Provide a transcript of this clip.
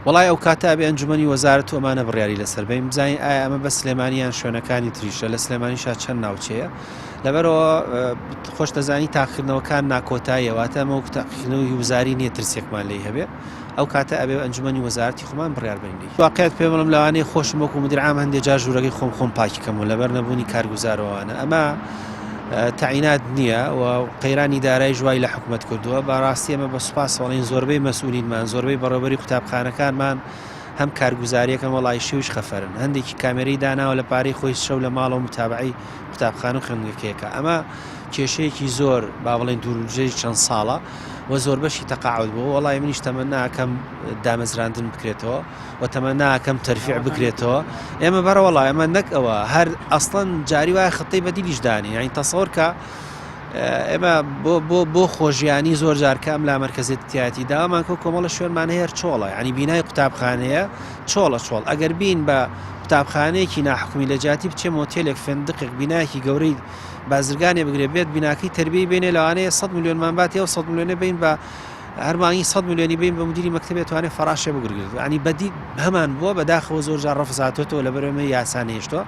وڵای ئەو کاتە ئەبێ ئەنجومەنی وەزارەت و ئەمانە بڕیاری لەسەر بین بزانین ئایا ئەمە بە سلێمانیان شوێنەکانی تریشە لە سلێمانیشا چەند ناوچەیە لەبەرەوە خۆش دەزانی تاقیکردنەوەکان ناکۆتاییەواتە ئەمە وەکو تاقیکردنەوەی وزاری نییە ترسێکمان لێی هەبێ ئەو کاتە ئەبێ ئەنجومەنی وەزارەتی خۆمان بڕیار بینی واقعیت پێ بڵم لەوانەیە خۆشم وەکو مدیر عام هەندێک جار ژوورەکەی خۆم پاکیکەم و لەبەر نەبوونی کارگوزارەوەوانە ئەمە تعینات نییە و قەیرانی دارایی ژوای لە حکوومەت کردووە بەڕاستی ئەمە بە سوپاس وەڵین زۆربەی مەسئولینمان زۆربەی بەڕێوەبەری قوتابخانەکانمان هەم کارگوزاریەکەم وەڵای شێوش خەفەرن هەندێکی کامێرەی داناوە لە پارەی خۆی شەو لە ماڵەوە متابعی قوتابخانە و خوێندنگەکەیەکە ئەمە کێشەیەکی زۆر با بڵێن دوورجێی چەند ساڵە و زۆر بەشی تەقاعود بوو وەڵای منیش تەمەناکەم دامەزراندن بکرێتەوە و تەمەناکەم تەرفیع بکرێتەوە ئێمە بەرە وەڵای ئەمە نەک ئەوە هەر ئەسڵەن جاری وایە خەتەی بەدیلیش دانی یعنی تەسەوەر کە ئێمە بۆ خۆشیانی زۆر جارکەم لا مەرکەزێتیاتی داوامان کە کۆمەڵە شوێنمان هەیە چۆڵە ینی بینای قوتابخانەیە چۆڵە ئەگەر بین بە قوتابخانەیەکی ناحکومی لە جاتی بچێ مۆتێلێک فێندقێک بینایەکی گەورەی بازرگانێ بگرێت بێت بیناکەی تربیەی بینێ لەوانەیە 100 میلیۆنمان بات یا 100 میلیۆنە بین بە هەرمانی 100 میلیۆنی بین بە مدیری مەکتەبێت توانێت فەراشێ بگرێت ینی بەدی هەمان بووە بەداخەوە زۆر جار ڕەفزاتێتەوە لە بەرەوەی یاسان هێشتووە